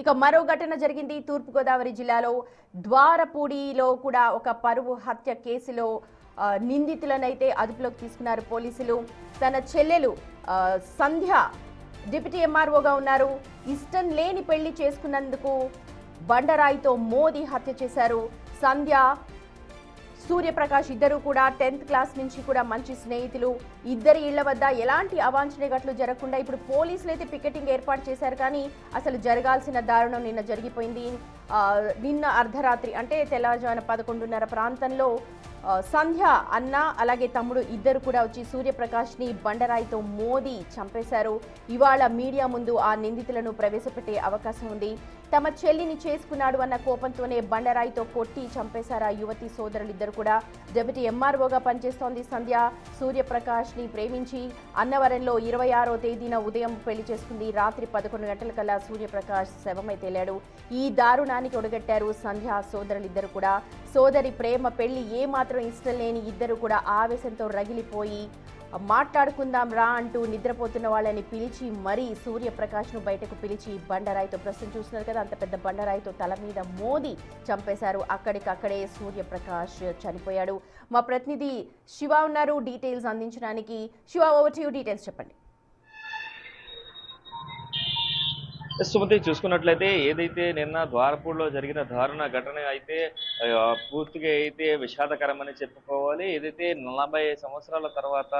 ఇక మరో ఘటన జరిగింది తూర్పుగోదావరి జిల్లాలో ద్వారపూడిలో కూడా ఒక పరువు హత్య కేసులో నిందితులనైతే అదుపులోకి తీసుకున్నారు పోలీసులు. తన చెల్లెలు సంధ్య డిప్యూటీ ఎంఆర్ఓగా ఉన్నారు. ఇష్టం లేని పెళ్లి చేసుకున్నందుకు బండరాయితో మోదీ హత్య చేశారు. సంధ్య సూర్యప్రకాష్ ఇద్దరు కూడా 10th క్లాస్ నుంచి కూడా మంచి స్నేహితులు. ఇద్దరి ఇళ్ల వద్ద ఎలాంటి అవాంఛనీయ ఘటనలు జరగకుండా ఇప్పుడు పోలీసులు అయితే పికెటింగ్ ఏర్పాటు చేశారు. కానీ అసలు జరగాల్సిన దారుణం నిన్న జరిగిపోయింది. నిన్న అర్ధరాత్రి అంటే తెల్లవారుజామున 11:30 ప్రాంతంలో సంధ్య అన్న అలాగే తమ్ముడు ఇద్దరు కూడా వచ్చి సూర్యప్రకాష్ని బండరాయితో మోదీ చంపేశారు. ఇవాళ మీడియా ముందు ఆ నిందితులను ప్రవేశపెట్టే అవకాశం ఉంది. తమ చెల్లిని చేసుకున్నాడు అన్న కోపంతోనే బండరాయితో కొట్టి చంపేశారు ఆ యువతి సోదరులిద్దరు కూడా. డిప్యూటీ ఎంఆర్ఓగా పనిచేస్తోంది సంధ్య. సూర్యప్రకాష్ని ప్రేమించి అన్నవరంలో 26వ తేదీన ఉదయం పెళ్లి చేసుకుంది. రాత్రి 11 గంటలకల్లా సూర్యప్రకాష్ శవమై తేలాడు. ఈ దారుణానికి ఒడగట్టారు సంధ్య సోదరులిద్దరు కూడా. సోదరి ప్రేమ పెళ్లి ఏమాత్రం ఇష్టం లేని ఇద్దరు కూడా ఆవేశంతో రగిలిపోయి మాట్లాడుకుందాం రా అంటూ నిద్రపోతున్న వాళ్ళని పిలిచి మరీ సూర్యప్రకాష్ను బయటకు పిలిచి బండరాయితో, ప్రస్తుతం చూస్తున్నారు కదా అంత పెద్ద బండరాయితో తల మీద మోదీ చంపేశారు. అక్కడికక్కడే సూర్యప్రకాష్ చనిపోయాడు. మా ప్రతినిధి శివ ఉన్నారు డీటెయిల్స్ అందించడానికి. Shiva, over to you, details చెప్పండి. సుమతి, చూసుకున్నట్లయితే ఏదైతే నిన్న ద్వారపూడిలో జరిగిన దారుణ ఘటన అయితే పూర్తిగా అయితే విషాదకరమని చెప్పుకోవాలి. ఏదైతే 40 సంవత్సరాల తర్వాత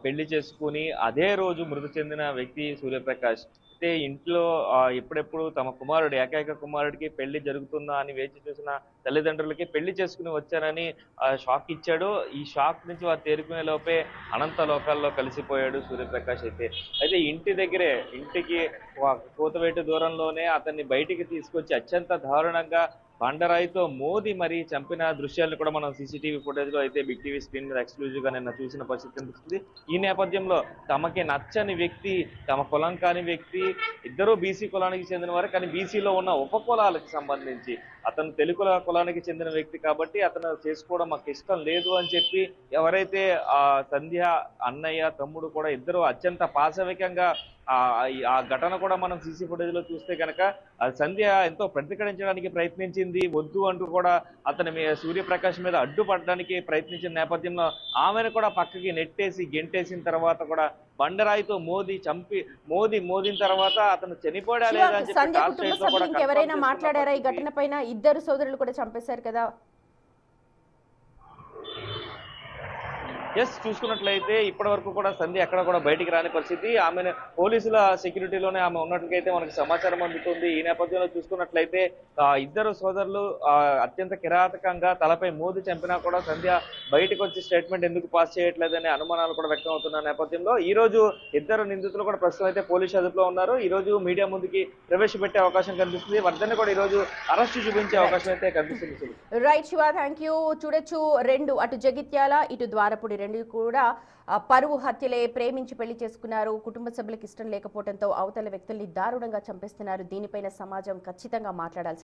పెళ్లి చేసుకుని అదే రోజు మృతి చెందిన వ్యక్తి సూర్యప్రకాష్. అయితే ఇంట్లో ఎప్పుడెప్పుడు తమ కుమారుడు, ఏకైక కుమారుడికి పెళ్లి జరుగుతుందా అని వేచి చూసిన తల్లిదండ్రులకి పెళ్లి చేసుకుని వచ్చానని షాక్ ఇచ్చాడు. ఈ షాక్ నుంచి వారు తేరుకునే లోపే అనంత లోకాల్లో కలిసిపోయాడు సూర్యప్రకాష్. అయితే ఇంటి దగ్గరే, ఇంటికి కూతవేటు దూరంలోనే అతన్ని బయటికి తీసుకొచ్చి అత్యంత దారుణంగా బండరాయితో మోదీ మరి చంపిన దృశ్యాలను కూడా మనం సీసీటీవీ ఫుటేజ్ లో అయితే బిగ్ టీవీ స్క్రీన్ మీద ఎక్స్క్లూజివ్ గా నిన్న చూసిన పరిస్థితి కనిపిస్తుంది. ఈ నేపథ్యంలో తమకి నచ్చని వ్యక్తి, తమ కులం కాని వ్యక్తి, ఇద్దరూ బీసీ కులానికి చెందిన వారు, కానీ బీసీలో ఉన్న ఉపకులాలకు సంబంధించి అతను తెలుగు కులానికి చెందిన వ్యక్తి కాబట్టి అతను చేసుకోవడం మాకు ఇష్టం లేదు అని చెప్పి ఎవరైతే సంధ్య అన్నయ్య తమ్ముడు కూడా ఇద్దరు అత్యంత పాశవికంగా ఆ ఘటన కూడా మనం సీసీ ఫుటేజ్ లో చూస్తే కనుక సంధ్య ఎంతో ప్రతిఘటించడానికి ప్రయత్నించింది. వద్దు అంటూ కూడా అతని సూర్యప్రకాష్ మీద అడ్డుపడడానికి ప్రయత్నించిన నేపథ్యంలో ఆమెను కూడా పక్కకి నెట్టేసి గెంటేసిన తర్వాత కూడా బండరాయితో మోదిన తర్వాత అతను చనిపోయా లేదా అని చెప్పి ఎవరైనా మాట్లాడారా ఈ ఘటన పైన? ఇద్దరు సోదరులు కూడా చంపేశారు కదా. చూసుకున్నట్లయితే ఇప్పటి వరకు కూడా సంధ్య ఎక్కడ కూడా బయటికి రాని పరిస్థితి. ఆమె పోలీసుల సెక్యూరిటీలోనే ఆమె ఉన్నట్లయితే మనకు సమాచారం అందుతుంది. ఈ నేపథ్యంలో చూసుకున్నట్లయితే ఇద్దరు సోదరులు అత్యంత కిరాతకంగా తలపై మోదీ చంపినా కూడా సంధ్య బయటకు వచ్చి స్టేట్మెంట్ ఎందుకు పాస్ చేయట్లేదనే అనుమానాలు కూడా వ్యక్తం అవుతున్న నేపథ్యంలో ఈ రోజు ఇద్దరు నిందితులు కూడా ప్రస్తుతం అయితే పోలీసు అదుపులో ఉన్నారు. ఈ రోజు మీడియా ముందుకి ప్రవేశపెట్టే అవకాశం కనిపిస్తుంది. వర్ధన్ని కూడా ఈ రోజు అరెస్టు చూపించే అవకాశం అయితే కనిపిస్తుంది. Right Shiva, thank you. చూడొచ్చు, రెండు అటు జగిత్యాల ఇటు ద్వారపూడి రెండు కూడా పరువు హత్యలే. ప్రేమించి పెళ్లి చేసుకున్నారు. కుటుంబ సభ్యులకు ఇష్టం లేకపోవడంతో అవతల వ్యక్తుల్ని దారుణంగా చంపేస్తున్నారు. దీనిపైన సమాజం ఖచ్చితంగా మాట్లాడాల్సి